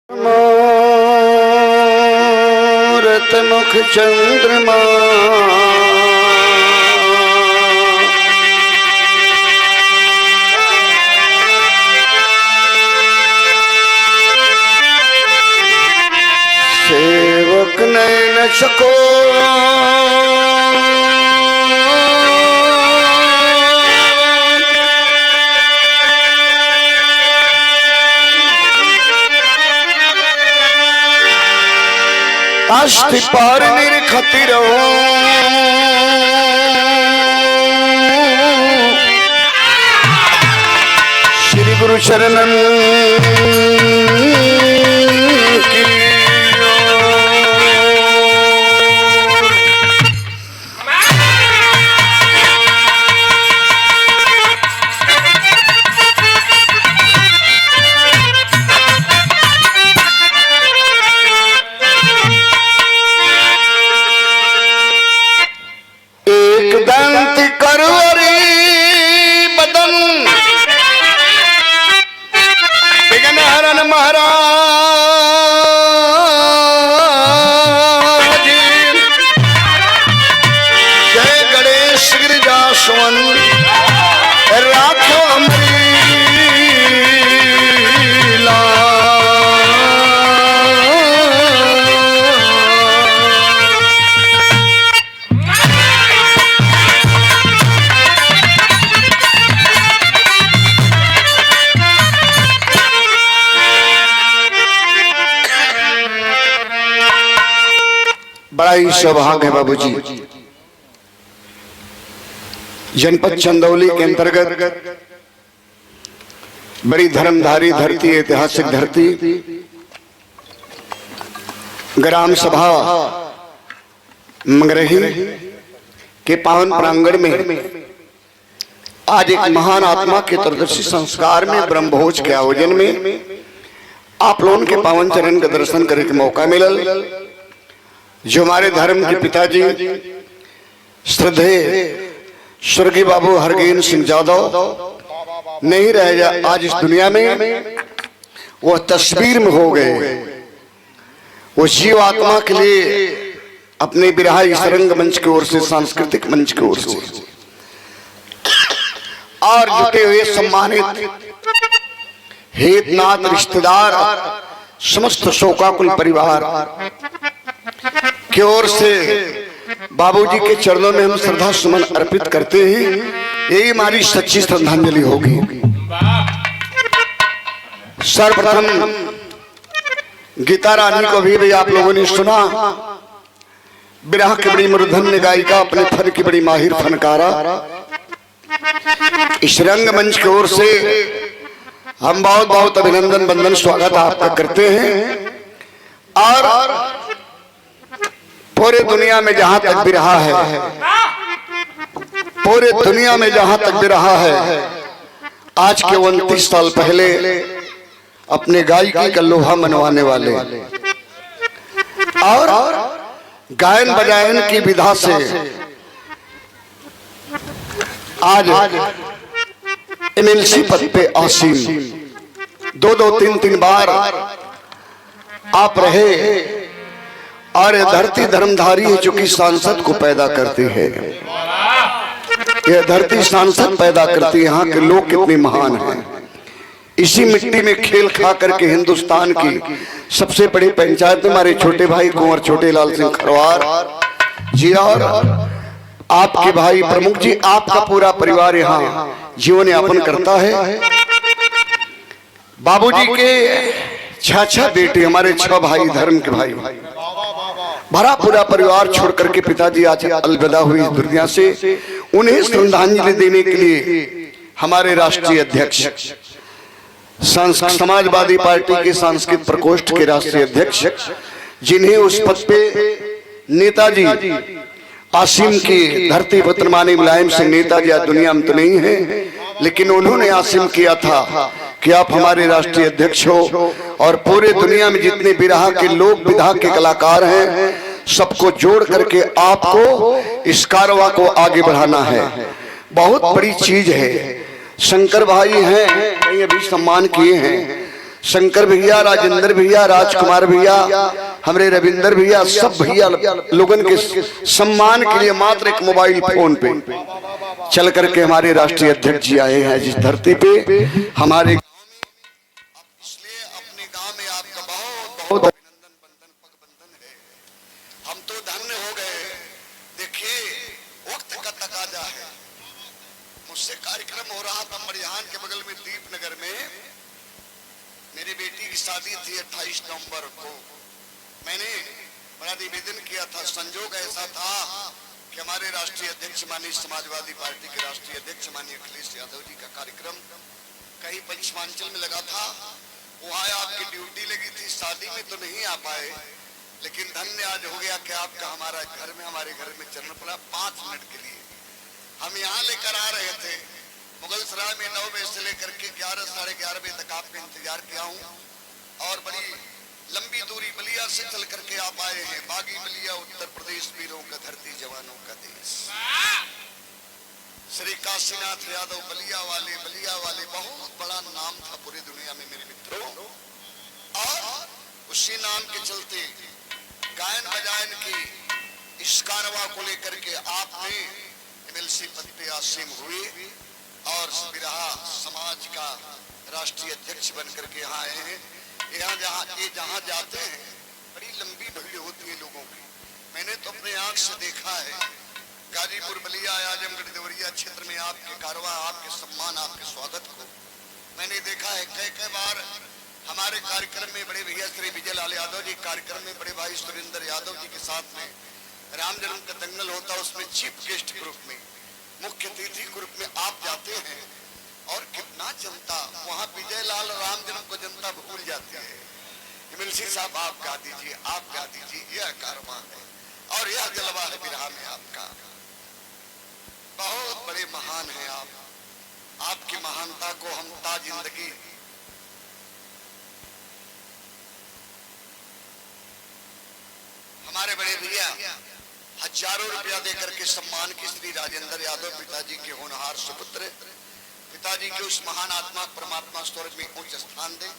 मूरत मुख चंद्रमा सेवक नैन सको अस्थि पार निरखति रहो श्री गुरु शरणम की बड़ा ही सौभाग्य है बाबूजी। जनपद चंदौली के अंतर्गत बड़ी धर्मधारी धरती, ऐतिहासिक धरती, ग्राम सभा मंगरही के पावन प्रांगण में आज एक महान आत्मा के त्रयोदशी संस्कार में ब्रह्मभोज के आयोजन में आप लोगों के पावन चरण का दर्शन करने का मौका मिलल। जो हमारे धर्म के पिताजी श्रद्धेय स्वर्गीय बाबू हरगेन सिंह यादव नहीं रहे आज इस दुनिया में, वो तस्वीर में हो गए। वो जीव आत्मा के लिए अपने बिरहा सरंग मंच की ओर से, सांस्कृतिक मंच की ओर से और जुटे हुए सम्मानित हेतनाथ रिश्तेदार, समस्त शोकाकुल परिवार की ओर से बाबूजी के चरणों में हम श्रद्धा सुमन अर्पित करते हैं। यही हमारी सच्ची श्रद्धांजलि होगी। सर्वप्रथम गीता रानी को भी आप लोगों ने सुना। बिरहा की बड़ी मूर्धन्य गायिका, अपने फन की बड़ी माहिर फनकारा। इस रंग मंच की ओर से हम बहुत बहुत अभिनंदन बंदन स्वागत आपका करते हैं। और पूरे दुनिया में जहां तक भी रहा है, पूरे दुनिया में जहां तक भी रहा है, आज के 29 साल पहले अपने गायकी का लोहा मनवाने वाले और गायन बजायन की विधा से आज एमएलसी पद पे आसीन, दो तीन बार आप रहे। और धरती धर्मधारी है, जो कि सांसद को पैदा करती है। यह धरती सांसद पैदा करती है। यहाँ के लोग कितने महान हैं। इसी मिट्टी में खेल खा करके हिंदुस्तान की सबसे बड़ी पंचायत में हमारे छोटे भाई कुंवर छोटे लाल सिंह खरवार जी और आपके भाई प्रमुख जी, आपका पूरा परिवार यहाँ जीवन यापन करता है। बाबूजी के 6 बेटे, हमारे 6 भाई, धर्म के भाई, भरा पूरा परिवार छोड़ करके पिताजी आज अलविदा हुई इस दुनिया से। उन्हें श्रद्धांजलि देने के लिए हमारे राष्ट्रीय अध्यक्ष, समाजवादी पार्टी के सांस्कृतिक प्रकोष्ठ के राष्ट्रीय अध्यक्ष, जिन्हें उस पद पे नेताजी आसिम की धरती पुत्र माने मुलायम सिंह नेताजी आज दुनिया में तो नहीं है, लेकिन उन्होंने आसिम किया था कि आप हमारे राष्ट्रीय अध्यक्ष हो और पूरे दुनिया में जितने बिरहा के लोक विधा के कलाकार हैं सबको जोड़ करके आपको इस कारवा को आगे बढ़ाना है। बहुत बड़ी चीज है। शंकर भाई हैं, कहीं अभी सम्मान किए हैं। शंकर भैया, राजेंद्र भैया, राजकुमार भैया, हमारे रविंदर भैया, सब भैया लोगन के सम्मान के लिए मात्र एक मोबाइल फोन पे चल करके हमारे राष्ट्रीय अध्यक्ष जी आए हैं जिस धरती पे हमारे, इसलिए अपने गांव में आपका बहुत बहुत अभिनंदन, बंधन पगबंधन है। हम तो धन्य हो गए। देखिए वक्त का तकाजा है। मुझसे कार्यक्रम हो रहा था मरिहान के बगल में दीपनगर में, मेरी बेटी की शादी थी 28 नवंबर को। मैंने बड़ा निवेदन किया था। संजोग ऐसा था कि हमारे राष्ट्रीय अध्यक्ष माननीय समाजवादी पार्टी के राष्ट्रीय अध्यक्ष माननीय अखिलेश यादव जी का कार्यक्रम कहीं पंचमांचल में लगा था। वहां आपकी ड्यूटी लगी थी, शादी में तो नहीं आ पाए, लेकिन धन्य आज हो गया कि आपका हमारे घर में चरण पड़ा 5 मिनट के लिए। हम यहाँ लेकर आ रहे थे मुगल सराय में 9 बजे से लेकर के 11 साढ़े 11 बजे तक आपका इंतजार किया हूँ, और बड़ी लंबी दूरी बलिया से चल करके आप आए हैं। बागी बलिया उत्तर प्रदेश, वीरों का धरती, जवानों का देश। श्री काशीनाथ यादव बलिया वाले बहुत बड़ा नाम था पूरी दुनिया में मेरे मित्रों, और उसी नाम के चलते गायन बजायन की इस कारवा को लेकर के आपने एमएलसी पद पे आसीन हुए और बिरहा समाज का राष्ट्रीय अध्यक्ष बनकर के यहाँ आए हैं। जहाँ जाते हैं बड़ी लंबी भीड़ होती है लोगों की। मैंने तो अपने आंख से देखा है गाजीपुर, बलिया, आजमगढ़, देवरिया क्षेत्र में आपके कारवा, आपके सम्मान, आपके स्वागत को मैंने देखा है। कई बार हमारे कार्यक्रम में बड़े भैया श्री विजय लाल यादव जी कार्यक्रम में बड़े भाई सुरेंद्र यादव जी के साथ में राम जन्म का दंगल होता, उसमें चीफ गेस्ट ग्रुप में, मुख्य अतिथि ग्रुप में आप जाते हैं, और कितना जनता वहाँ विजय लाल राम जन्म को जनता भूल जाती है। एमएलसी साहब आप गा दीजिए, यह कारवां है और यह जलवा है बिरहा में आपका। बहुत बड़े महान हैं आप। आपकी महानता को हम जिंदगी हमारे बड़े भैया हजारों रुपया देकर के सम्मान की श्री राजेंद्र यादव पिताजी के होनहार सुपुत्र, पिताजी के उस महान आत्मा परमात्मा स्वर्ग में उच्च स्थान दे,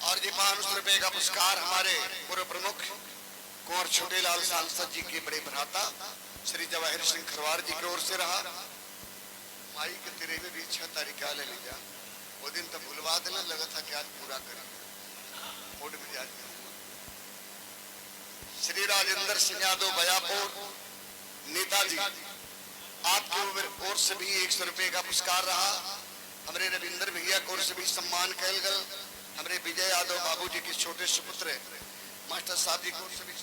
और जी 500 रुपए का पुरस्कार हमारे पूर्व प्रमुख कुंवर छोटेलाल सांसद जी के बड़े भ्राता श्री जवाहिर सिंह खरवार जी की ओर से रहा। माई के तेरे में भी 6 तारीख ले लिया, वो दिन तो भूलवा देना, लगा था कि आज पूरा करेंगे। श्री राजेंद्र सिंह यादव बयापुर नेताजी, आपके ओर से भी 100 रुपए का पुरस्कार रहा। हमारे रविंदर भैया की ओर से भी सम्मान कैल गल। हमारे विजय यादव बाबूजी के छोटे सुपुत्र मास्टर साहब जी की ओर से भी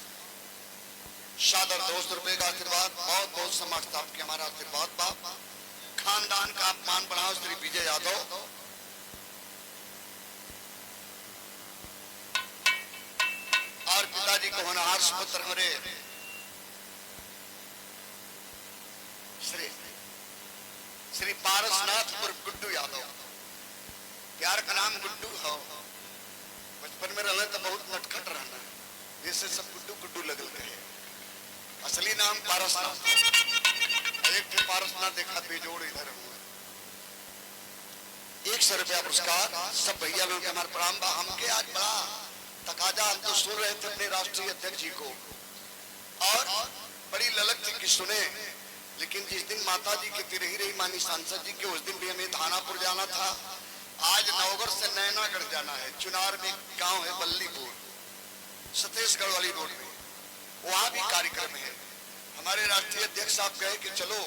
शादर 200 रुपए का आशीर्वाद। बहुत बहुत समाज साहब के हमारा आशीर्वाद। बाप खानदान का अपमान बढ़ाओ श्री विजय यादव। और पिताजी को होनहार सुपुत्र हमारे श्री पारसनाथ गुड्डू यादव, प्यार का नाम गुड्डू हो। बचपन में रहना तो बहुत नटखट रहना, जैसे सब गुड्डू गुड्डू लगल रहे। असली नाम पारसनाथ, एक पारसनाथ देखा बेजोड़ इधर हुआ। 100 रुपया पुरस्कार। सब भैया लोग हमारे प्रणाम बा। हमके आज बड़ा तकाजा, हम तो सुन रहे थे अपने राष्ट्रीय अध्यक्ष जी को, और बड़ी ललक थी कि सुने, लेकिन जिस दिन माता जी के तिरही रही मानी सांसद जी के, उस दिन भी हमें थानापुर जाना था। आज नवगढ़ से नैनागढ़ जाना है। चुनार में गांव है बल्लीपुर, सतीशगढ़ वाली रोड में, वहां भी कार्यक्रम है। हमारे राष्ट्रीय अध्यक्ष साहब कहे कि चलो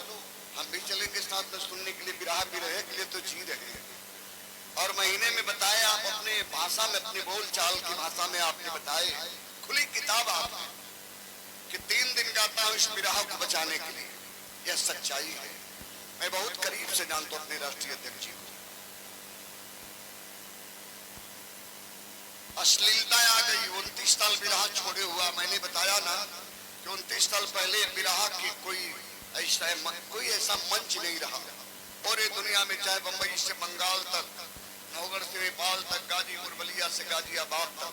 हम भी चलेंगे साथ में सुनने के लिए, बिरहा भी रहे के लिए तो जी रहे हैं। और महीने में बताए आप अपने भाषा में, अपने बोल चाल की भाषा में आपने बताए, खुली किताब आपने, कि 3 दिन गाता हूं इस बिरहा को बचाने के लिए। यह सच्चाई है। मैं बहुत करीब से जानता हूं अपने राष्ट्रीय अध्यक्ष जी को। अश्लीलता आ गई। 29 साल बिरहा छोड़े हुआ। मैंने बताया ना कि 29 साल पहले बिरहा की कोई ऐसा मंच नहीं रहा पूरे दुनिया में, चाहे बंबई से बंगाल तक, नवगढ़ से नेपाल तक, गाजीपुर बलिया से गाजियाबाद तक,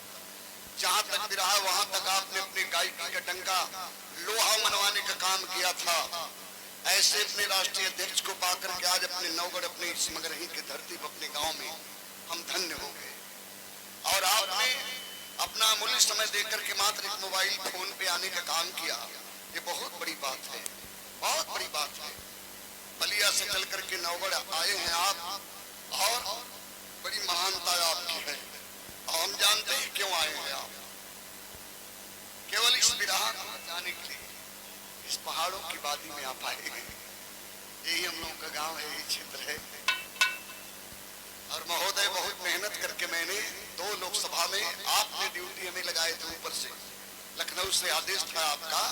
जहां तक बिरहा वहां तक आपने अपने गायकी का डंका लोहा मनवाने का काम किया था। ऐसे अपने राष्ट्रीय अध्यक्ष को पाकर के आज अपने नवगढ़, अपने इस मगरही की धरती पर, अपने गांव में हम धन्य हो गए। और आपने अपना अमूल्य समय देकर के मात्र एक मोबाइल फोन पे आने का काम किया, ये बहुत बड़ी बात है, बहुत बड़ी बात है। बलिया से चल करके नवगढ़ आए हैं आप, और बड़ी महानता आपकी है। और हम जानते हैं क्यों आए हैं आप, केवल इस विरह को बचाने के लिए इस पहाड़ों की वादी में आप आए हैं। यही हम लोगों का गांव है, यही क्षेत्र है। और महोदय, बहुत मेहनत करके मैंने 2 लोकसभा में आपने ड्यूटी हमें लगाए थे, ऊपर से लखनऊ से आदेश था आपका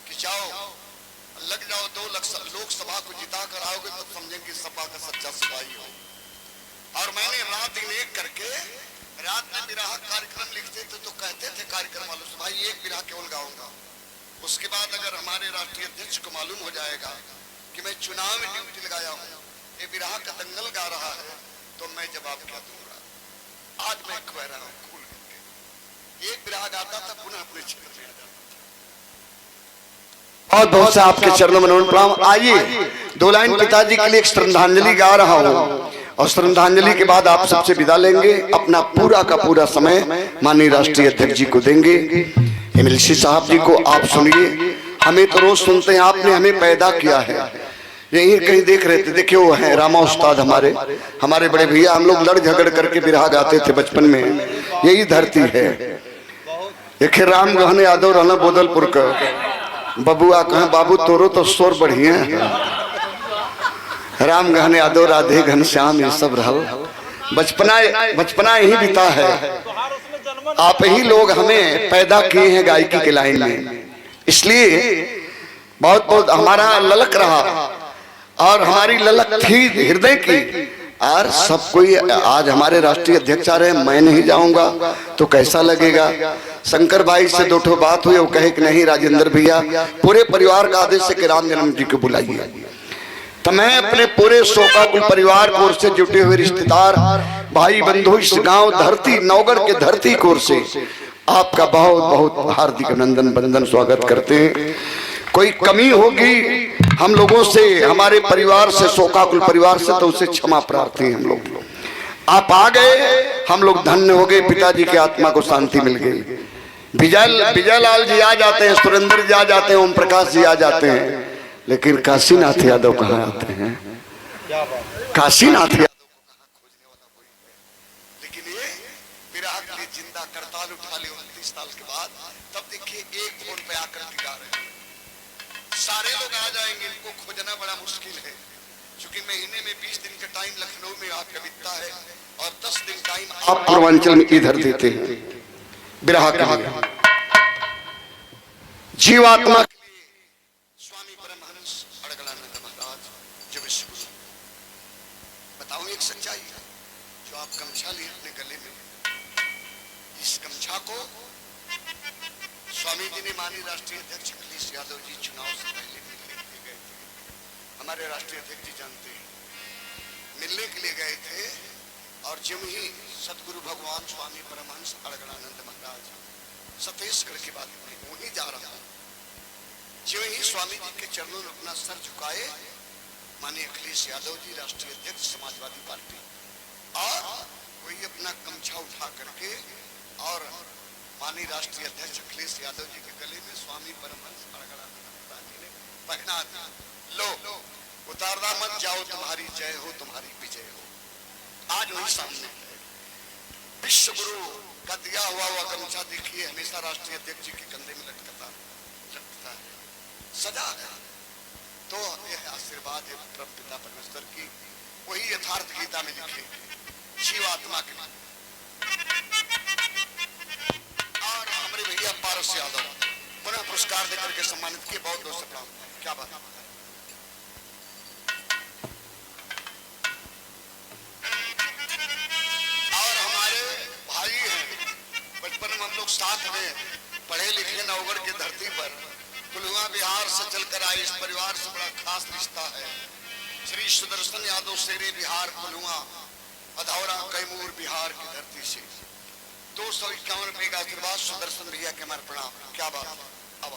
कि जाओ लग जाओ, 2 लोकसभा को जिता कर आओगे तो समझेंगे सपा का सच्चा सिपाही हो। और मैंने रात दिन एक करके रात में विरह कार्यक्रम लिखते थे तो कहते थे कार्यक्रम वालों से, भाई एक विरह केवल गाऊंगा, उसके बाद अगर हमारे राष्ट्रीय अध्यक्ष को मालूम हो जाएगा कि मैं चुनाव में ड्यूटी लगाया हूँ, ये विरह का दंगल गा रहा है, तो मैं जवाब क्या दूंगा। आज मैं कह रहा हूँ खुल करके, एक विरह गाता था, पुनः अपने क्षेत्र में आ जाता। बहुत बहुत से आपके चरणों में नमन प्रणाम। आइए 2 लाइन पिताजी के लिए एक श्रद्धांजलि गा रहा हूँ, और श्रद्धांजलि के बाद आप सबसे विदा लेंगे। अपना पूरा का पूरा समय माननीय राष्ट्रीय अध्यक्ष जी को देंगे। एमएलसी साहब जी को आप सुनिए, हमें तो रोज सुनते हैं, आपने हमें पैदा किया है, यही कहीं देख रहे थे, देखिए वो है रामा उस्ताद, हमारे बड़े भैया, हम लोग लड़ झगड़ करके बिरहा गाते थे बचपन में, यही धरती है। एक राम गहन यादव रहना बोदलपुर का बबुआ, कहें बाबू तोरो तो शोर बढ़िया है। राम गहन यादव, राधे घनश्याम, ये सब रहल बचपना यही बीता है। आप ही लोग हमें पैदा किए हैं गायकी के लाइन में, इसलिए बहुत बहुत हमारा ललक रहा, और हमारी ललक थी हृदय की। और सब कोई आज हमारे राष्ट्रीय अध्यक्ष आ रहे हैं, मैं नहीं जाऊंगा तो कैसा लगेगा। शंकर भाई से 2 बात हुई, वो कहे कि नहीं राजेंद्र भैया, पूरे परिवार का आदेश है कि राम जन्म जी को बुलाइए। तो मैं अपने पूरे शोकाकुल परिवार को, से जुटे हुए रिश्तेदार, भाई बंधु, इस गांव धरती, नवगढ़ के धरती को से आपका बहुत बहुत हार्दिक अभिनंदन वंदन स्वागत करते हैं। कोई कमी होगी हम लोगों से, हमारे परिवार से, शोकाकुल परिवार से, तो उसे क्षमा प्रार्थी हैं हम लोग। आप आ गए, हम लोग धन्य हो गए, पिताजी की आत्मा को शांति मिल गई। विजय लाल जी आ जाते हैं, सुरेंद्र जी आ जाते हैं, ओम प्रकाश जी आ जाते हैं, लेकिन काशीनाथ यादव कहाँ आते हैं? काशीनाथ यादव को कहाँ खोजने वाला कोई है। लेकिन ये विरह के लिए जिंदा करताल उठा ले 29 साल के बाद, तब देखिए एक फोन पे आकर के गा रहे हैं। सारे लोग आ जाएंगे, इनको खोजना बड़ा मुश्किल है, क्योंकि महीने में 20 दिन का टाइम लखनऊ में आपका बीतता है, और 10 दिन टाइम आप पूर्वांचल में इधर देते हैं विरह के लिए। जीवात्मा के लिए स्वामी परमहंस अड़गड़ानंद महाराज जो विश्व गुरु, बताऊं एक सच्चाई, जो आप गमछा लिए अपने गले में, इस गमछा को स्वामी जी ने माननीय राष्ट्रीय अध्यक्ष अखिलेश यादव जी चुनाव से पहले मिलने के लिए गए थे। हमारे राष्ट्रीय अध्यक्ष जी जानते हैं, मिलने के लिए गए थे, और जब ही सदगुरु भगवान स्वामी परमहंस अड़गड़ानंद महाराज सतेशगढ़ के बाद वहीं जा रहा, जो ही स्वामी जी के चरणों में अपना सर झुकाए, माननीय अखिलेश यादव जी राष्ट्रीय अध्यक्ष समाजवादी पार्टी, और वही अपना गमछा उठा करके और माननीय राष्ट्रीय अध्यक्ष अखिलेश यादव जी के गले में स्वामी परमहंस अड़गड़ानंद महाराज जी ने पहना दिया। लो उतारना मत जाओ, तुम्हारी जय हो, तुम्हारी विजय हो। आज वही सामने है, विश्व गुरु का दिया हुआ गमछा देखिए, हमेशा राष्ट्रीय अध्यक्ष जी के कंधे में लटकता है, सजा है। तो यह आशीर्वाद है परम पिता परमेश्वर की, वही यथार्थ गीता में लिखे जीवात्मा के। और हमारे भैया पारस यादव पुनः पुरस्कार देकर के सम्मानित किए, बहुत बहुत सलाम। क्या बात है। और हमारे भाई हैं, बचपन में हम लोग साथ में पढ़े लिखे नवगढ़ की धरती पर, कुलुआ बिहार से चलकर आए, इस परिवार से बड़ा खास रिश्ता है। श्री सुदर्शन यादव शेरे बिहार कुलुआ अधौरा कैमूर बिहार की धरती से 251 रुपए का आशीर्वाद सुदर्शन भैया के हमारे प्रणाम। क्या बात है। अब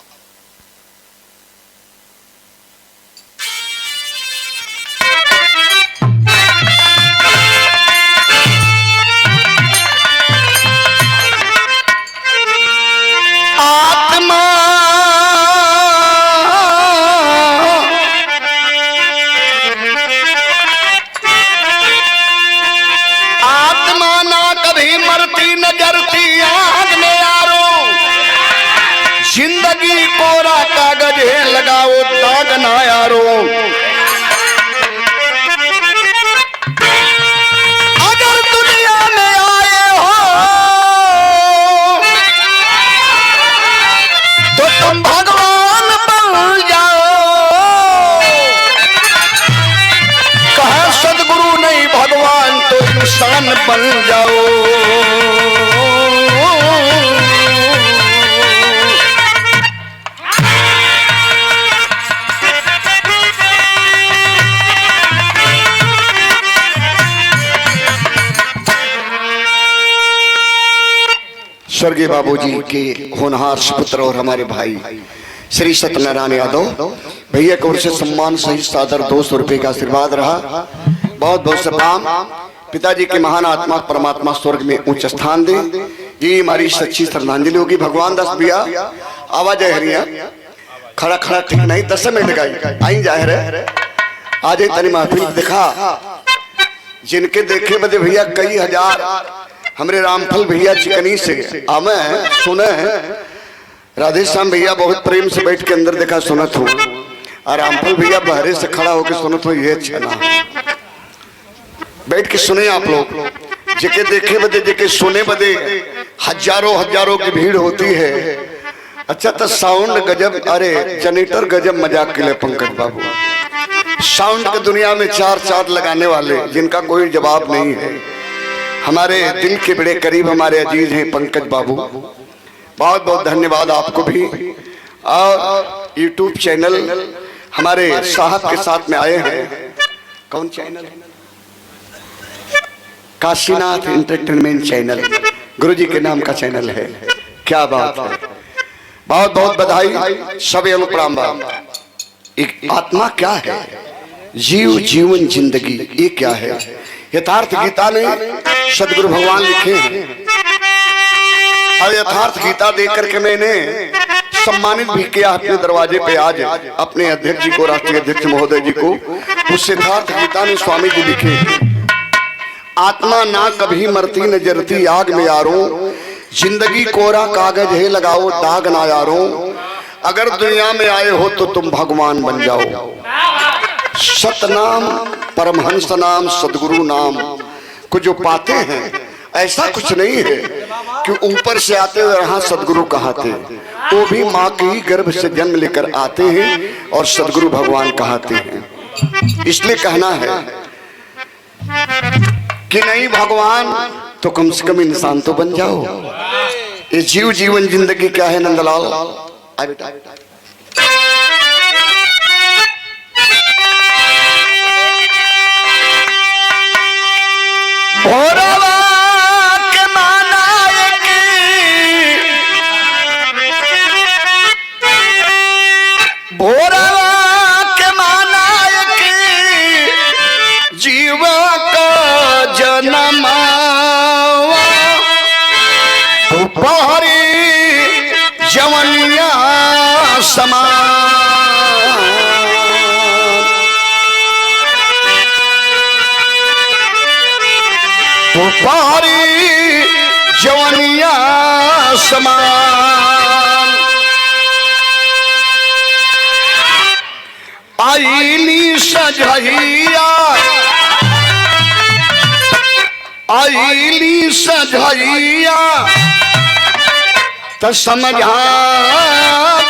लगाओ दाग ना यारो। अगर दुनिया में आए हो तो तुम भगवान बन जाओ। कहा सदगुरु नहीं भगवान तो इंसान बन जाओ। स्वर्गीय बाबूजी के होनहार सुपुत्र और हमारे भाई श्री सत्यनारायण यादव भैया की ओर से सम्मान सहित सादर 200 रुपए का आशीर्वाद रहा। बहुत बहुत सलाम। पिताजी के महान आत्मा परमात्मा स्वर्ग में उच्च स्थान दे। ये हमारी सच्ची श्रद्धांजलि होगी। भगवान दास भैया आवाज है हरिया खड़ा खड़ा ठीक नहीं 10 मिनट का आई जाहिर है आज तनी महफिल दिखा जिनके देखे बदे भैया कई हजार हमरे रामफल भैया चिकनी से आमे सुने राधे श्याम भैया बहुत प्रेम से बैठ के अंदर देखा सुनत हूँ और रामफल भैया बहरे से खड़ा होकर सुनत हूँ। ये अच्छा ना बैठ के सुने आप लोग जेके देखे बदे जेके सुने बदे हजारों हजारों की भीड़ होती है। अच्छा तो साउंड गजब अरे जनरेटर गजब मजाक के लिए पंकज बाबू साउंड की दुनिया में चार चांद लगाने वाले जिनका कोई जवाब नहीं है। हमारे दिल के बड़े करीब हमारे अजीज हैं पंकज बाबू। बहुत बहुत धन्यवाद आपको भी। और यूट्यूब चैनल हमारे साहब के साथ में आए हैं। कौन चैनल? काशीनाथ एंटरटेनमेंट चैनल गुरुजी के नाम का चैनल है। क्या बात है। बहुत बहुत बधाई सभी अनुप्रणाम। एक आत्मा क्या है जीव जीवन जिंदगी ये क्या है यथार्थ गीता ने सदगुरु भगवान लिखे हैं। और यथार्थ गीता देख करके मैंने सम्मानित भी किया अपने दरवाजे पे आज अपने अध्यक्ष जी को राष्ट्रीय अध्यक्ष महोदय जी को। उस यथार्थ गीता में स्वामी जी लिखे आत्मा ना कभी मरती न जरती आग में यारों। जिंदगी कोरा कागज है लगाओ दाग ना यारों। अगर दुनिया में आए हो तो तुम भगवान बन जाओ। सतनाम परमहंस नाम सदगुरु नाम को जो पाते हैं ऐसा कुछ नहीं है कि ऊपर से आते हुए यहाँ सदगुरु कहते वो भी माँ के ही गर्भ से जन्म लेकर आते हैं और सदगुरु भगवान कहते हैं। इसलिए कहना है कि नहीं भगवान तो कम से कम इंसान तो बन जाओ। ये जीव जीवन जिंदगी क्या है नंदलाल? भोरवा के मानायक भोरवा के मानायक जीव का जन्म दोपहरी जवनिया समान दोपहरी जवनिया समान आईली सजैया आईली सजैया तो समझा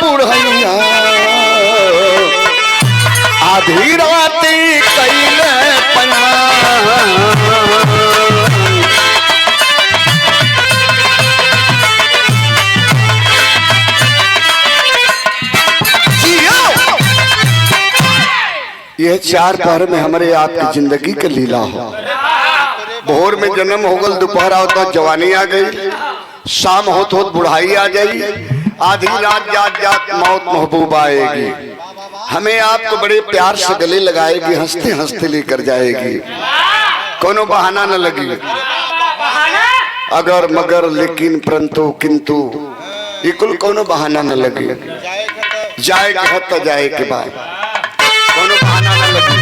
बुढ़ैया आधी रात कैले पना यह चार पहर में हमारे आपकी जिंदगी का लीला हो। भोर में जन्म हो गल दोपहर होता जवानी आ गई शाम होत होत बुढ़ाई आ जाई आधी रात जात जात मौत महबूब आएगी। हमें आपको बड़े प्यार से गले लगाएगी हंसते हंसते लेकर जाएगी। कोनो बहाना न लगी अगर मगर लेकिन परंतु किंतु ये कुल कोनो बहाना न लगी। जाए तो जाए के बाद कोनो बहाना न लगी।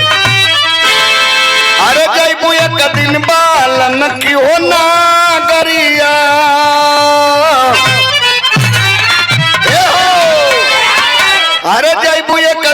अरे जैबू एक दिन बालन की हो ना गरिया अरे जैबू एक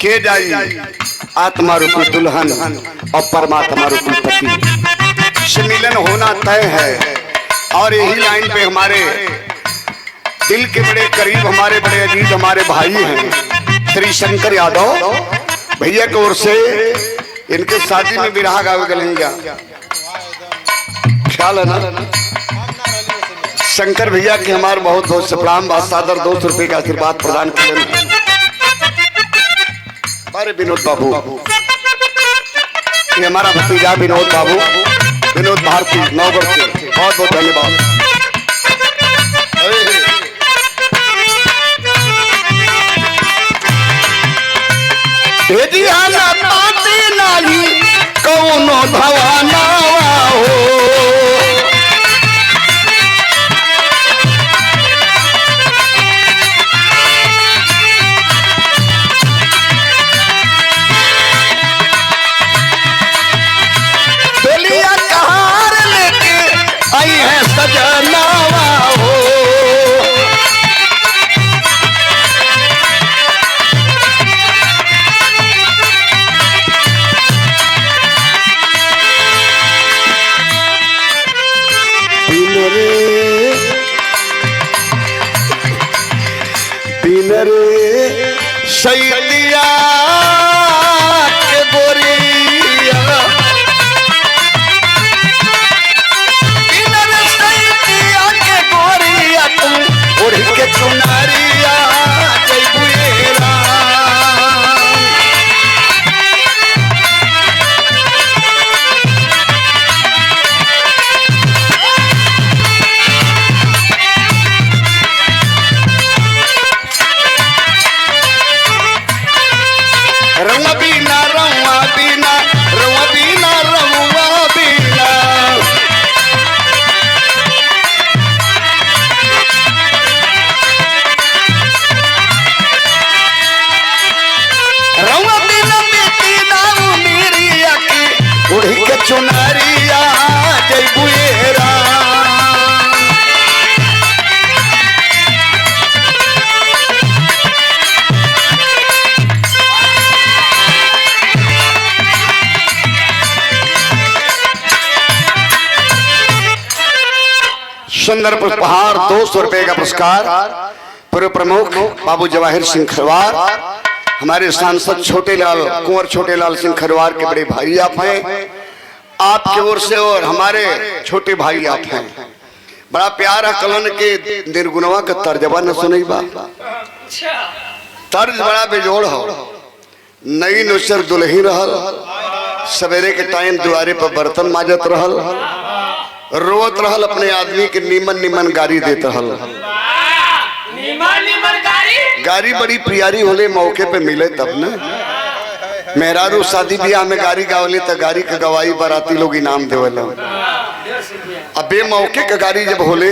के जाई आत्मा रूपी दुल्हन और परमात्मा रूपी पति से मिलन होना तय है। और यही लाइन पे हमारे दिल के बड़े करीब, हमारे बड़े अजीज, हमारे भाई हैं श्री शंकर यादव भैया की ओर से इनके शादी में बिरहा गावे गलेंगे, ख्याल है ना। शंकर भैया के हमारे बहुत बहुत से प्रणाम, सादर 200 रुपये का आशीर्वाद प्रदान करें। हमारे विनोद बाबू, ये हमारा भतीजा विनोद बाबू, विनोद भारती नौगढ़ से, बहुत बहुत धन्यवाद। कौनो भवाना हो डोलिया कहार लेके आई है सजनावा हो। सैलिया के गोरिया सैलिया के गोरिया तुम उड़ के चुनारिया जयबुएरा। रउआ बीना रउआ बीना रउआ बीना रउआ बीना रउआ बीना बेटी नाऊ मेरिया की उड़ के चुनारिया जयबुएरा। सुंदर पुष्पहार 200 रुपए का पुरस्कार पूर्व प्रमुख बाबू जवाहिर सिंह खरवार, हमारे सांसद छोटेलाल कुंवर छोटेलाल सिंह खरवार के बड़े भाई आप हैं, आपकी ओर से और हमारे छोटे भाई आप हैं। बड़ा प्यार है कलन के निर्गुणवा का तर्जबा न सुनई बा, तर्ज बड़ा बेजोड़ हो। नई नुसर दुल्ही रहल, सवेरे के टाइम दुआरे पर बर्तन माजत रहल, रोत रहल, अपने आदमी के नीमन नीमन गाड़ी देत रहल। गाड़ी बड़ी प्यारी होले, मौके पे मिले तब न। मेहरारू शादी ब्याह में गाड़ी गावले तो गाड़ी के गवाही बाराती लोग इनाम देवला। अब बे मौके के गाड़ी जब होले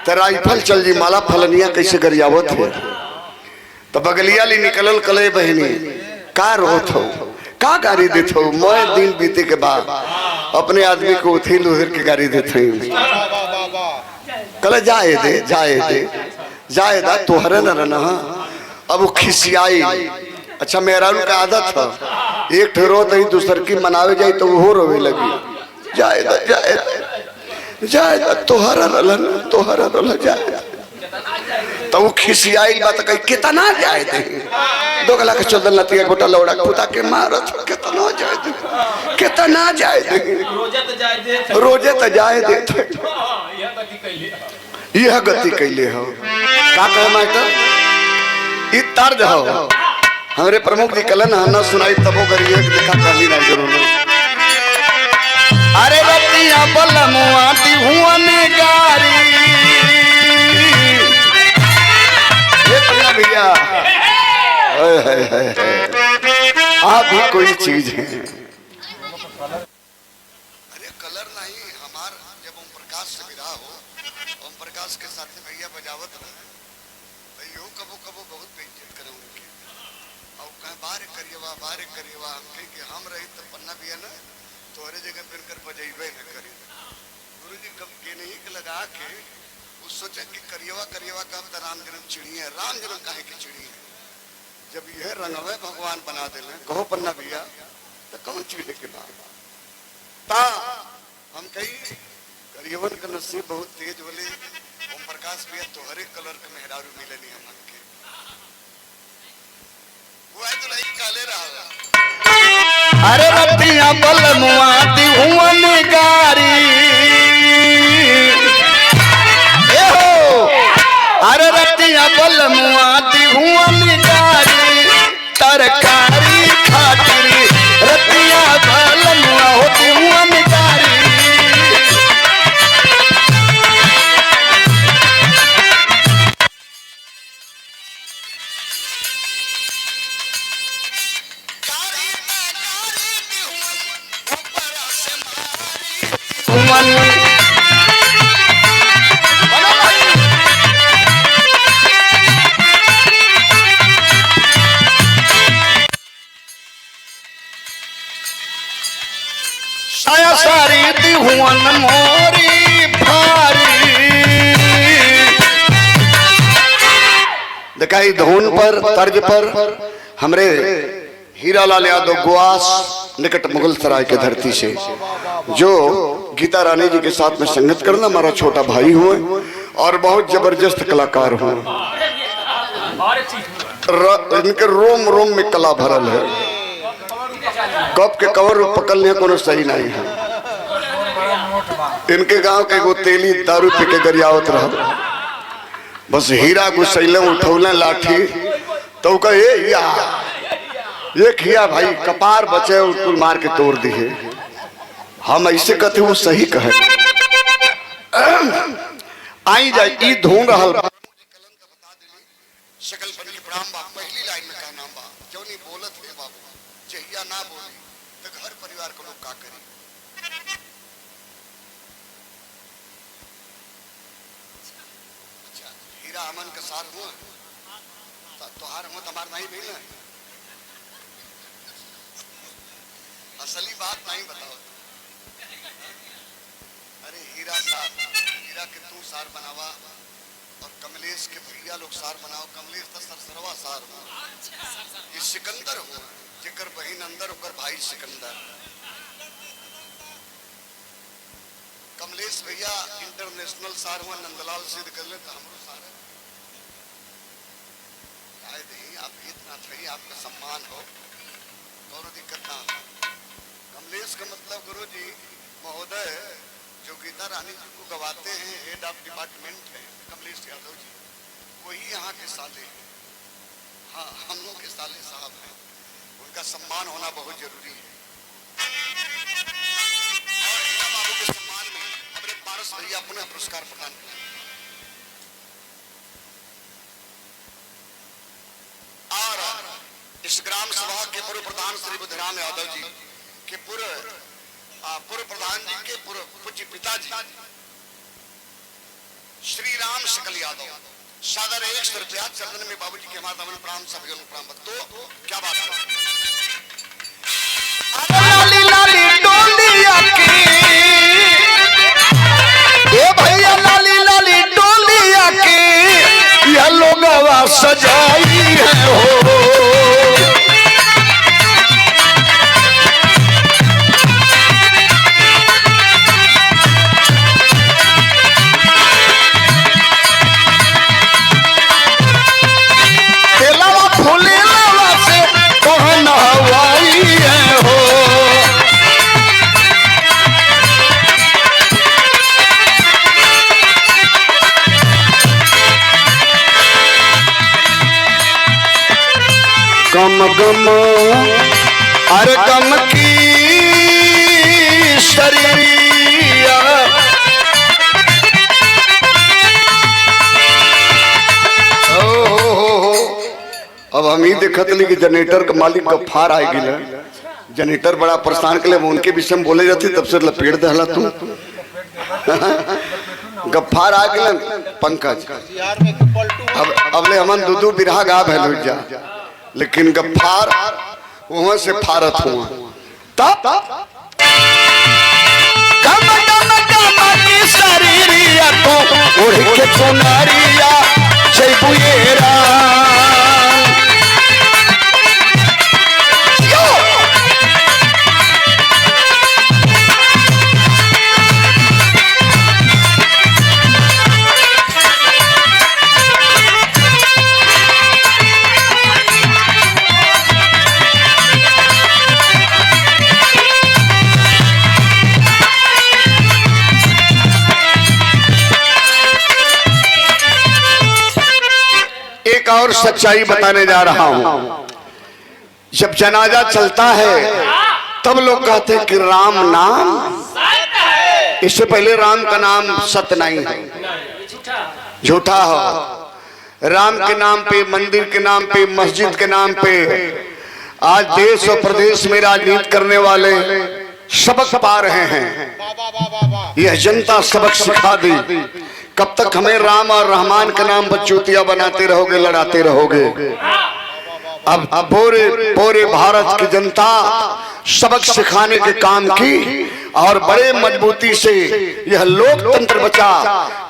तो राइफल चल जी माला फलनिया कैसे गरियावत है तो बगलिया ली निकलल कले बहनी का रोत हो का गाड़ी देते हो। मैं दिन बीते के बाद अपने आदमी को उथिल उधर के गाड़ी देते कल जाए दे जाए दे जाए दा तोहरे न रहना। अब वो खिसियाई, अच्छा मेहरारू का आदत था एक ठहरो तो दूसर की मनावे जाए तो वो रोवे लगी। जाए दा जाए दा जाए दा तोहरा रहना तोहरा रहना जाए तो वो खिसियाई बात कही कितना जाए दे 2 लाख 14 लतिया गोटा लौड़ा खुदा के मारत कितना जाए दे कितना जाए दे रोजे तो जाए दे यह गति कैले हो का कहे मास्टर ई तर्ज हो। हमरे प्रमुख जी कलन न सुनाई तबो करिए देखा कहली ना जरूर। अरे रतिया बलमुआ दी हुआ ने गारी भैया आप भी कोई चीज है। अरे कलर नहीं हमार जब ओम प्रकाश से विदा हो ओम प्रकाश के साथ भैया बजावत रहे भैया कबो कबो बहुत बेइज्जत करे उनके और कहे बारे करिएवा हम कहे कि हम रही तो पन्ना भी है ना तोहरे जगह पे कर बजेबे न करी। गुरुजी कब के नहीं के लगा के उस सोचा कि करिएवा कब तो राम जन्म चिड़ी है, राम जन्म काहे की चिड़ी है। जब यह रंगवे भगवान बना दिले कहो पन्ना भैया तो कौन चीज के बाद ता हम कही गरीबन का नसीब बहुत तेज बोले ओम प्रकाश भैया तो हर एक कलर के मेहरारू मिले नहीं हमन के वो है तो नहीं काले रहा अरे रतिया बल मुआती हुवन गारी ए हो अरे रतिया बल मुआती हुवन गारी तरकारी खातिर रतिया बल मुआ होती हुवन गारी सारी दिहुअन मोरी भारी दिखाई धुन पर तर्ज पर हमरे हीरालाल यादव गुआस निकट मुगल सराय के धरती से जो गीता रानी जी के साथ में संगत करना हमारा छोटा भाई हुए और बहुत जबरदस्त कलाकार हुए इनके रोम रोम में कला भरल है कप के कवर पकड़ने को सही नहीं है इनके गांव के वो तेली दारू पी के गरियावत रहा बस हीरा गुस्सैले उठौले लाठी तो कहे ये खिया भाई कपार बचे उसको मार के तोड़ दिए हम ऐसे कहते वो सही कहे आई जाए ई धून रहल सकल बन के प्रणाम बा पहली लाइन में का नाम बा जौनी बोलत है बाबू जहिया ना बोली तो घर परिवार के लोग का करी अच्छा हीरा अमन के साथ हुआ तोहार मत हमार नहीं भी ना असली बात नहीं बताओ अरे हीरा साहब हीरा के तू सार बनावा और कमलेश के भैया लोग सार बनाओ कमलेश तो सरसरवा सार हो ये सिकंदर हो जेकर बहन अंदर होकर भाई सिकंदर कमलेश भैया इंटरनेशनल सार हुआ नंदलाल सिद्ध कर ले तो हमरो सार है आप इतना चाहिए आपका सम्मान हो और दिक्कत ना कमलेश का मतलब गुरु जी महोदय जो गीता रानी जी को गवाते हैं हेड ऑफ डिपार्टमेंट है कमलेश यादव जी वही यहाँ के साले हैं हाँ हम लोग के साले साहब हैं उनका सम्मान होना बहुत जरूरी है और हीरा बाबू के सम्मान में हमारे पारस भैया पुनः पुरस्कार प्रदान करें और इस ग्राम सभा के पूर्व प्रधान श्री बुद्धराम यादव जी के पूर्व प्रधान जी के पूर्व पूज्य पिताजी श्री राम शकल यादव सादर 100 रुपया चंदन में बाबूजी के माता मन प्राण सब जन प्राण तो क्या बात है लाली लाली डोलिया की ए भैया लाली लाली डोलिया की ये लोगवा सजाई है हो गम गम अरे गम की शरीरिया अब हम ही देखत ली कि जनरेटर का मालिक गफ्फार आए गिला जनरेटर बड़ा परेशान के लिए उनके विषय में बोले जाते तब से लपेट दहला तू गफ्फार आ गया पंकज अब ले हमन दूधू बिरहा गा भैल जा लेकिन गफ्फार वहां से फारत हुआ तब कम कम कम की शरीरिया तो उड़ के चुनरिया जय बुएरा और सच्चाई बताने जा रहा हूं। जब जनाजा चलता है तब लोग कहते हैं कि राम नाम सत्य है। इससे पहले राम का नाम सत्य नहीं है, झूठा हो। राम के नाम पे, मंदिर के नाम पे, मस्जिद के नाम पे आज देश और प्रदेश में राजनीति करने वाले सबक पा रहे हैं। यह जनता सबक सिखा दी। कब तक हमें राम और रहमान के नाम पर चूतिया बनाते रहोगे, लड़ाते रहोगे? अब पूरे भारत की जनता सबक सिखाने के काम की और बड़े मजबूती से यह लोकतंत्र बचा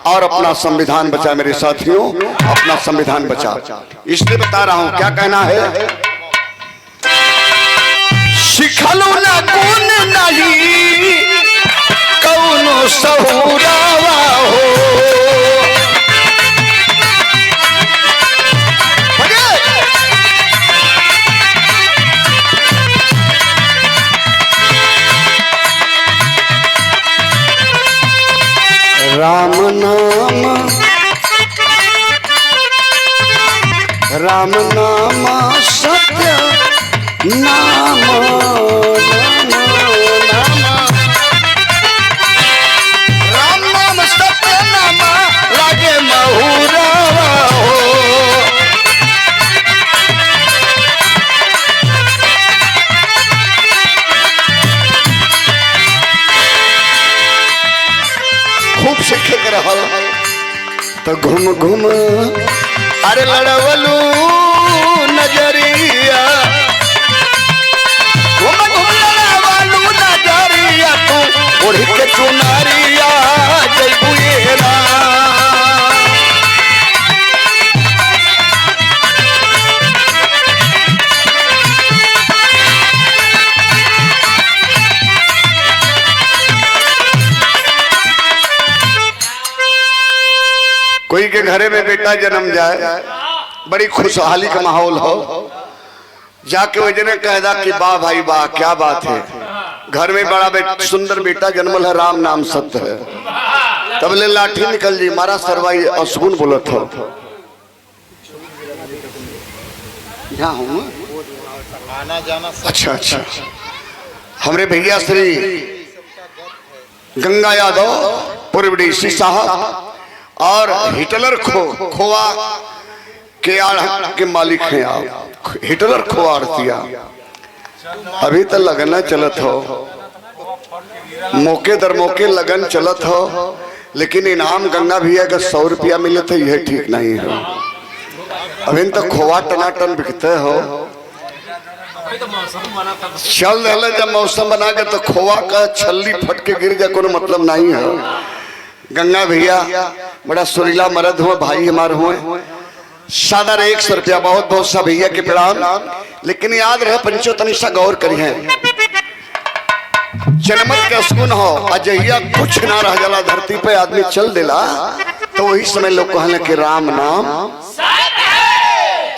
और अपना संविधान बचा। मेरे साथियों, अपना संविधान बचा। इसलिए बता रहा हूं, क्या कहना है? सिखलो ना कौन नहीं कौनो सहुरावा हो। राम नाम सत्य नाम, राम नाम सत्य नाम लागे महुरा हो। खूब सीखे के रहल तो घूम घूम अरे लड़वलू नजरिया, घूम घूम लड़वलू नजरिया, तू ओढ़ के चुनरिया जइबू ये राम। कोई के घरे में बेटा जन्म जाए, बड़ी खुशहाली का माहौल हो, जाके वजने कहदा कि वाह भाई वाह, क्या बात है, घर में बड़ा सुंदर बेटा जन्मल है, राम नाम सत्य है। तब ले लाठी निकल जी, मारा सरवाई असगुन बोलत हो। यहाँ हूँ आना जाना। अच्छा अच्छा, हमरे भैया श्री गंगा यादव पूर्व डीसी साहब और हिटलर खोआ के आड़ के मालिक हैं आप। हिटलर खोआ आड़तिया अभी तक लगन चलत हो, मौके दर मौके लगन चलत हो, लेकिन इनाम गंगा भैया का 100 रुपया मिले थे, यह ठीक नहीं है। अभी तक खोआ टनाटन बिकते हो। चल रहा जब मौसम बना के तो खोआ का छल्ली फट के गिर जाए, कोई मतलब नहीं है। गंगा भैया बड़ा सुरीला मर्द हुआ, भाई हमारे हुए। सादा 100 रुपया, बहुत बहुत सा भैया के प्रणाम। लेकिन याद रहे पंचो तनिषा गौर करी है, जनमत के असकुन हो अजहिया कुछ ना रह जाला धरती पे, आदमी चल देला तो वही समय लोग कहने कि राम नाम।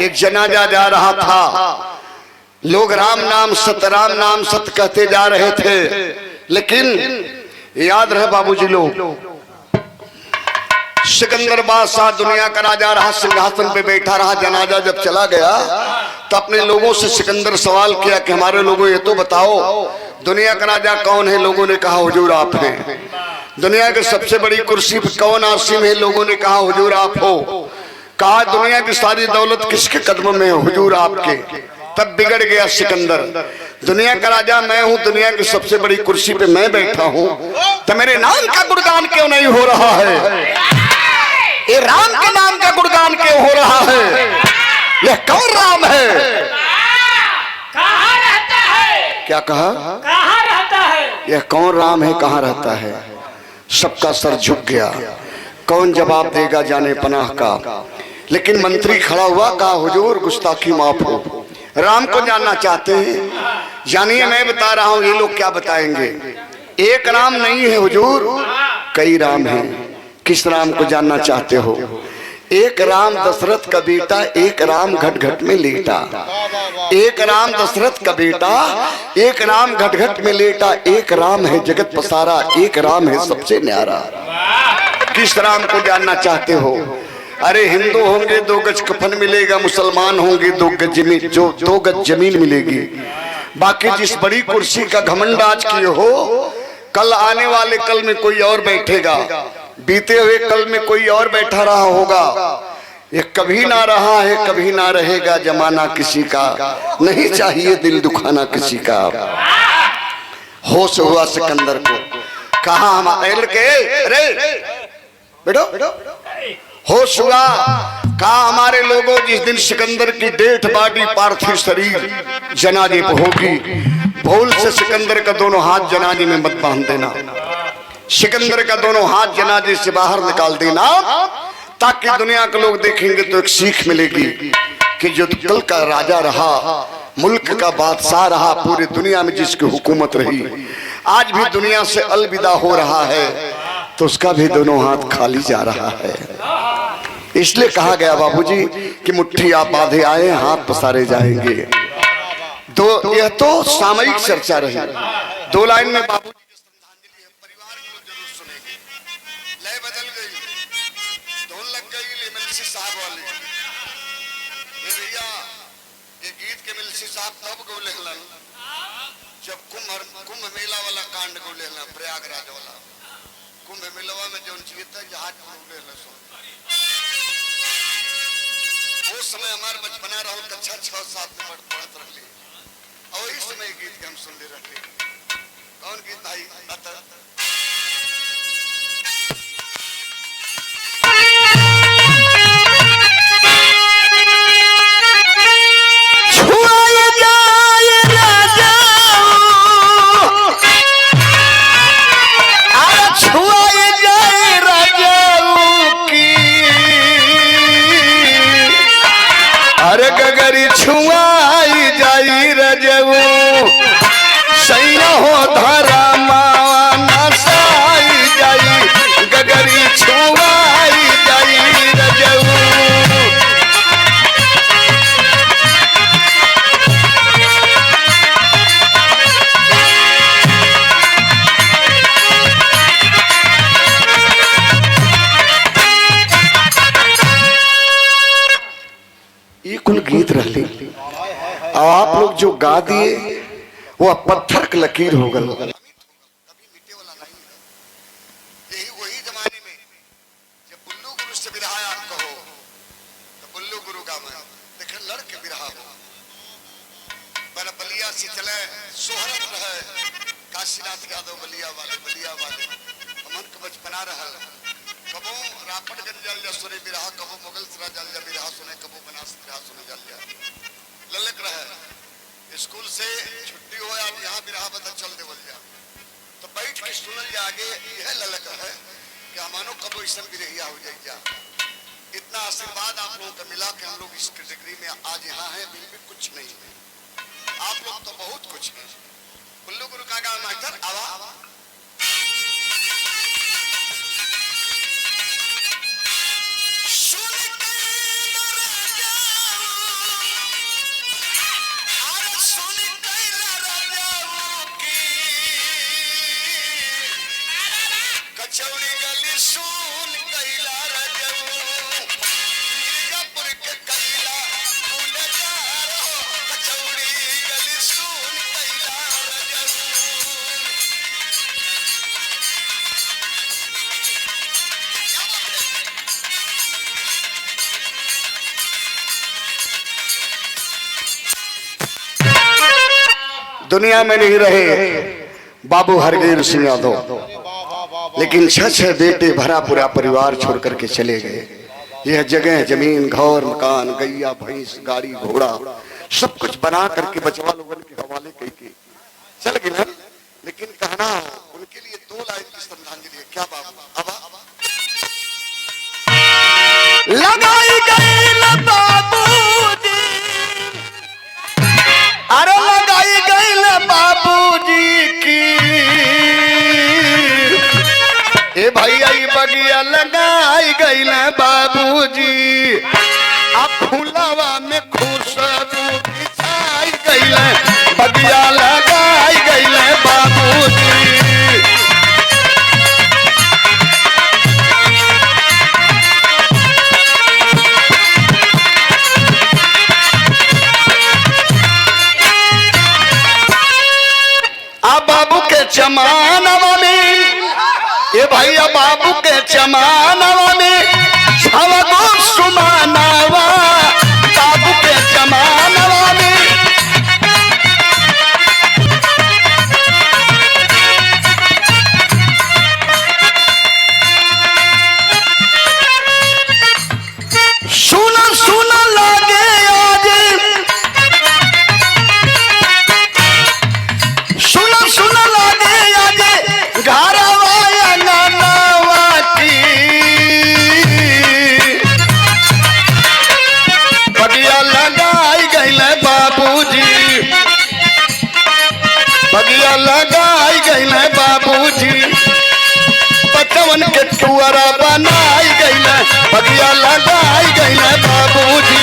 एक जनाजा जा रहा था, लोग राम नाम सत्य कहते जा रहे थे। लेकिन याद रहे बाबूजी, लोग सिकंदर बादशाह दुनिया का राजा रहा, सिंहासन पे बैठा रहा। जनाजा जब चला गया तो अपने लोगों से सिकंदर सवाल किया कि हमारे लोगों ये तो बताओ दुनिया का राजा कौन है? लोगों ने कहा हुजूर आप हैं। दुनिया की सबसे बड़ी कुर्सी पर कौन आसीम है? लोगों ने कहा हुजूर आप हो। कहा दुनिया की सारी दौलत किसके कदमों में है? हुजूर आपके। तब बिगड़ गया सिकंदर, दुनिया का राजा मैं हूँ, दुनिया की सबसे बड़ी कुर्सी पे मैं बैठा हूँ, तो मेरे नाम का गुणगान क्यों नहीं हो रहा है? ये राम के नाम का गुणगान क्यों हो रहा है? यह कौन राम है? कहाँ रहता है? क्या कहा? कहाँ रहता है? यह कौन राम है, कहाँ रहता है? सबका सर झुक गया। कौन जवाब देगा जाने पनाह का। लेकिन मंत्री खड़ा हुआ, कहा हुजूर गुस्ताखी माफ हो, राम को जानना चाहते हैं? जानिए मैं बता रहा हूँ, ये लोग क्या बताएंगे। एक राम नहीं है हुजूर, कई राम हैं। किस राम को जानना चाहते हो? एक राम दशरथ का बेटा, एक राम घट घट में लेटा। एक राम दशरथ का बेटा, एक राम घट घट में लेटा। एक राम है जगत पसारा, एक राम है सबसे न्यारा। किस राम को जानना चाहते हो? अरे हिंदू होंगे 2 गज कफन मिलेगा, मुसलमान होंगे 2 गज जमीन, जो 2 गज जमीन मिलेगी। बाकी जिस बड़ी कुर्सी का घमंड आज किए हो, कल आने वाले कल में कोई और बैठेगा, बीते हुए कल में कोई और बैठा रहा होगा। ये कभी ना रहा है, कभी ना रहेगा जमाना किसी का, नहीं चाहिए दिल दुखाना किसी का। होश हुआ सिकंदर को, कहा हम के रे बेटो, होश हुआ, कहा हमारे लोगों जिस दिन सिकंदर की डेथ बॉडी पार्थिव शरीर जनाजे पे होगी, भूल से सिकंदर का दोनों हाथ जनाजे में मत बांध देना, सिकंदर का दोनों हाथ जनाजे से बाहर निकाल देना, ताकि दुनिया के लोग देखेंगे तो एक सीख मिलेगी कि जो कल का राजा रहा, मुल्क का बादशाह रहा, पूरी दुनिया में जिसकी हुकूमत रही, आज भी दुनिया से अलविदा हो रहा है, तो उसका भी दोनों हाथ खाली जा रहा है। इसलिए कहा गया बाबूजी कि मुट्ठी आप बांधे आए, हाथ पसारे जाएंगे। तो यह तो सामयिक चर्चा रही। 2 लाइन में बाबूजी की श्रद्धांजलि है, परिवार के लोग जरूर सुनेंगे। लय बदल गई, धुन लग गई मिल्सी साहब वाली। ये भैया ये गीत के मिल्सी साहब तब गौले हलन जब कुंभ मेला वाला कांड गौले हलन, प्रयागराज वाला कुंभ मेलवा में जो जीता जहाज गौले हलन। उस समय हमारे बचपना रहा, कक्षा 6-7 में पढ़त रही, और इस समय गीत के हम सुन ले रहे। कौन गीत भाई? अरे गगरी छुआई जाई रजऊ, सैया हो धरा माना साई जाई, गगरी छुआई जाई रजऊ। ये कुल गीत रह ली, और आप लोग जो गा दिए वो पत्थर की लकीर हो गल। कभी मिटे वाला नहीं है। यही वही जमाने में जब बुल्लू गुरु से बिरहा आप कहो तो बुल्लू गुरु का मैं देखे लड़के बिरहा हो, पर बलिया से चले सोहरत रहे, काशीनाथ यादव बलिया वाले मन का बचपना रहा। कबो रापटगंज जल जा सुने बिरहा, कबो मुगल सरा जल जा बिरहा सुने, कबो बनास बिरहा सुने जल जा ललक रहे। स्कूल से छुट्टी हो आप यहाँ बिरहा बता चल देवल जा, तो बैठ के सुनल जा आगे यह ललक है कि हमानो कबो इसम बिरहिया हो जाए जा। इतना आशीर्वाद आप लोगों का मिला कि हम लोग इस कैटेगरी में आज यहाँ हैं, बिल भी कुछ नहीं है। आप लोग तो बहुत कुछ है। बुल्लू गुरु का गाँव मास्टर आवा कचौड़ी गली सुन कैला रजऊ, मिर्जापुर के कैला फूलदार हो, कचौड़ी गली सुन कैला रजऊ। दुनिया में नहीं रहे बाबू हरगीर सिंह यादव, लेकिन 6 बेटे भरा पूरा परिवार छोड़ करके चले गए। यह जगह जमीन घर मकान गैया भैंस गाड़ी घोड़ा सब कुछ बना करके बचवा लोगों के हवाले करके चल गए। लेकिन कहना उनके लिए 2 लाइन की श्रद्धांजलि है। क्या बाबू लगाई गई बाबूजी, अरे लगाई गई बाबूजी की, ए भैया बगिया लगाई गई बाबूजी, अब फूलवा में खुशबू बिछाई गई, बगिया लगाई गई बाबूजी। भैया बाबू के जमानवा में छवगो सुमानवा, बाबू के जमानवा में सुना सुना लागे आज, सुना सुना लागे आज घरवा अंगनवा की, बगिया लगाई गइल बाबूजी, बगिया लगाई गइल बाबूजी, बचवन के टुअरा बनाई गइल, बगिया लगाई गइल बाबूजी।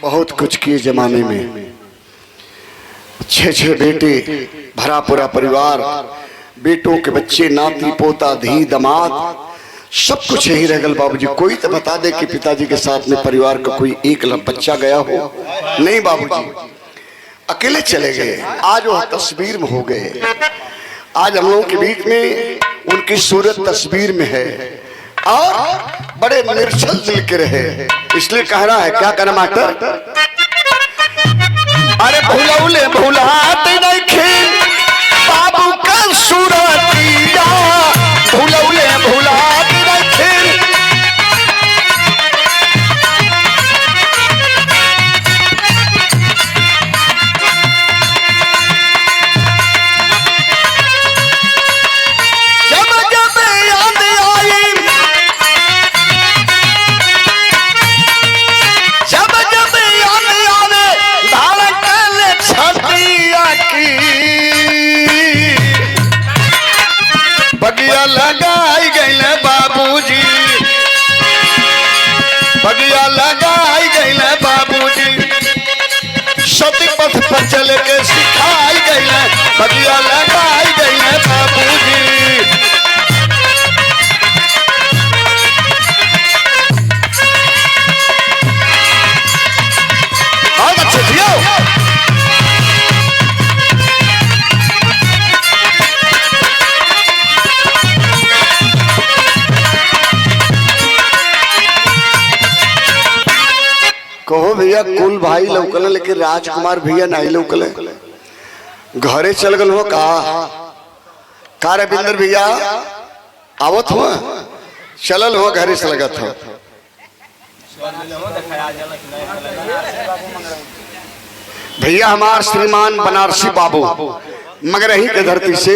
बहुत कुछ किए जमाने में, 6 बेटे, भरा पूरा परिवार, बेटों के बच्चे, नाती पोता धी दमाद, सब कुछ यही रह गल बाबूजी। कोई तो बता दे कि पिताजी के साथ में परिवार का कोई एक बच्चा गया हो? नहीं बाबूजी, अकेले चले गए। आज वो तस्वीर में हो गए, आज हम लोगों के बीच में उनकी सूरत तस्वीर में है और बड़े निर्छल दिल के रहे। इसलिए कह रहा है, क्या कहना मास्टर? अरे भूलौले भूलात नहीं बाबू का सूरतिया, भूलौले भूलात नहीं। जब जब याद आई, जब जब याद आवे धड़कन छतिया की, बगिया लगाई गइल बाबूजी, बगिया लगाई गइल बाबूजी, सती पथ पर चल के सिखाई गइल, बगिया लगाई गइल बाबूजी। बहुत अच्छे जियो। कहो भैया कुल भाई लौकल, लेकिन राजकुमार भैया नहीं लौकल, घरे चल गल हो का रविंदर भैया आवत हुआ, चलल हो घरे से लगत हो। भैया हमार श्रीमान बनारसी बाबू मगरही के धरती से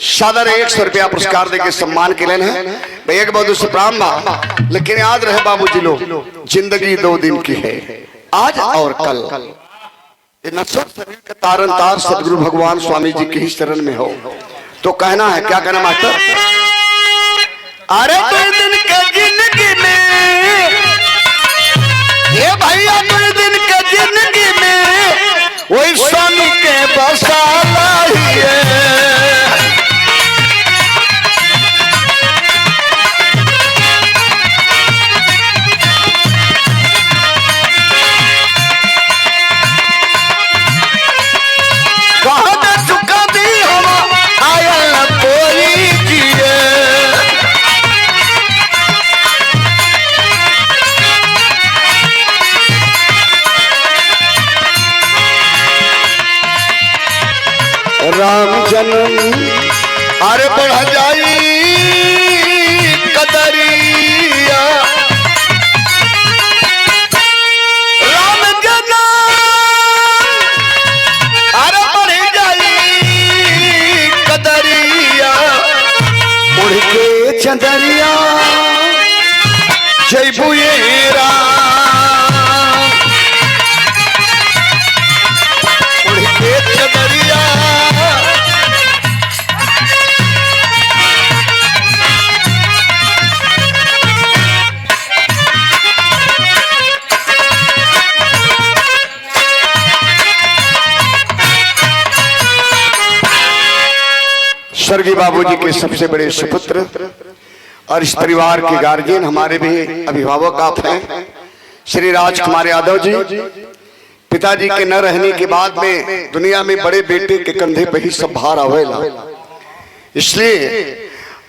सादर 100 रुपया पुरस्कार देके सम्मान के लेन है भैया के बहुत प्रणाम बा। लेकिन याद रहे बाबूजी लोग, जिंदगी 2 दिन की है, आज और कल। नश्वर शरीर का तारन तार सदगुरु भगवान स्वामी जी के ही शरण में हो। तो कहना है, क्या कहना मास्टर? अरे 2 दिन के जिंदगी में, ये भैया 2 दिन के जिंदगी में वही स्वामी के बसाला ही है। राम जन्म अरे बढ़ जाई कदरिया, राम जन्म अरे बढ़ जाई कदरिया, उड़ के चंदरिया जय बुएरा, उड़ के चंदरिया स्वर्गीय बाबूजी के सबसे बड़े सुपुत्र और इस परिवार के गार्जियन हमारे भी अभिभावक आप हैं श्री राजकुमार यादव जी। पिताजी के न रहने के बाद में दुनिया में बड़े बेटे के कंधे पे ही सब भार आवेला, इसलिए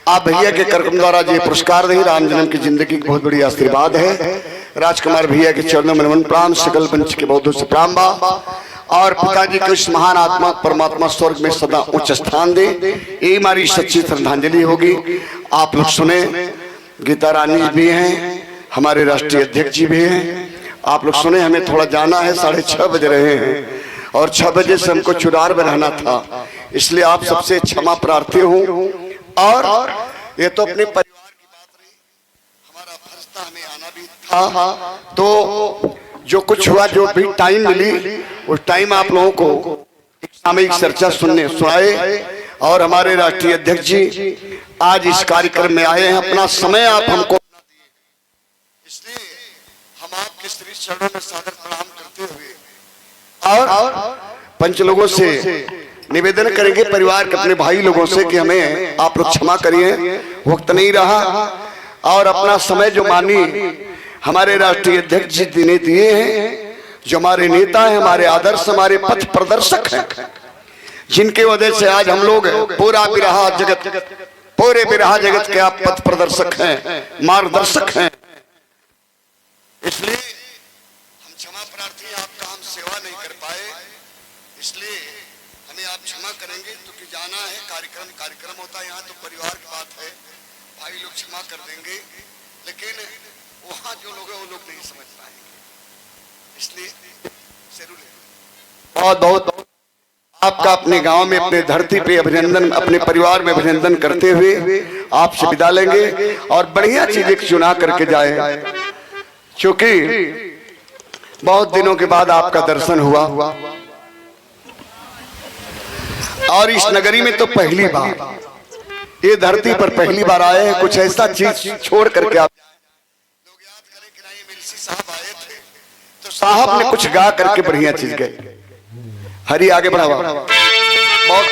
आप भैया के कार्यक्रम द्वारा ये पुरस्कार दे राम जन्म की जिंदगी की बहुत बड़ी आशीर्वाद है। राजकुमार भैया के चरणों में नमन प्रणाम, सकल पंच के बहुत से प्रणाम बा। और पिताजी को इस महान आत्मा परमात्मा स्वर्ग में सदा उच्च स्थान दे, यही हमारी सच्ची श्रद्धांजलि होगी। आप लोग सुने, गीता रानी भी हैं, हमारे राष्ट्रीय अध्यक्ष जी भी हैं। आप लोग सुने, हमें थोड़ा जाना है, 6:30 बज रहे हैं और 6 बजे से हमको चुनार में रहना था, इसलिए आप सबसे क्षमा प्रार्थी हूँ। और ये तो अपने परिवार की बात रही, हमारा फर्ज था, हमें आना भी था, तो जो कुछ हुआ, जो भी टाइम मिली उस टाइम आप लोगों को एक सामूहिक चर्चा सुनाए। और हमारे राष्ट्रीय अध्यक्ष जी आज इस कार्यक्रम में आए हैं, अपना समय आप हमको दिए, इसलिए हम आपके श्री चरणों में सादर प्रणाम करते हुए और पंच लोगों से निवेदन करेंगे, परिवार के अपने भाई लोगों से, कि हमें आप लोग क्षमा करिए, वक्त नहीं रहा। और अपना समय जो मानी हमारे राष्ट्रीय अध्यक्ष जी ने दिए हैं, जो हमारे नेता हैं, हमारे आदर्श, हमारे पथ प्रदर्शक हैं, जिनके वजह से आज हम लोग पूरे बिरहा जगत के आप पथ प्रदर्शक हैं, मार्गदर्शक हैं। इसलिए हम क्षमा प्रार्थी हैं, आपका हम सेवा नहीं कर पाए, इसलिए हमें आप क्षमा करेंगे, क्योंकि जाना है, कार्यक्रम होता है यहाँ, तो परिवार की बात है, भाई लोग क्षमा कर देंगे, लेकिन वहाँ जो लोग हैं वो लोग नहीं समझ पाएंगे, इसलिए बहुत बहुत आपका अपने गांव में, अपने धरती पे अभिनंदन, अपने परिवार में अभिनंदन करते हुए आपसे विदा लेंगे और बढ़िया चीज एक चुना करके जाए, क्योंकि बहुत दिनों के बाद आपका दर्शन हुआ और इस नगरी में तो पहली बार, ये धरती पर पहली बार आए हैं। कुछ ऐसा चीज छोड़ करके आप लोग याद करें कि नहीं, मिल्सी साहब आए थे तो साहब ने कुछ गा करके बढ़िया चीज गई। हरी आगे बढ़ावा, बहुत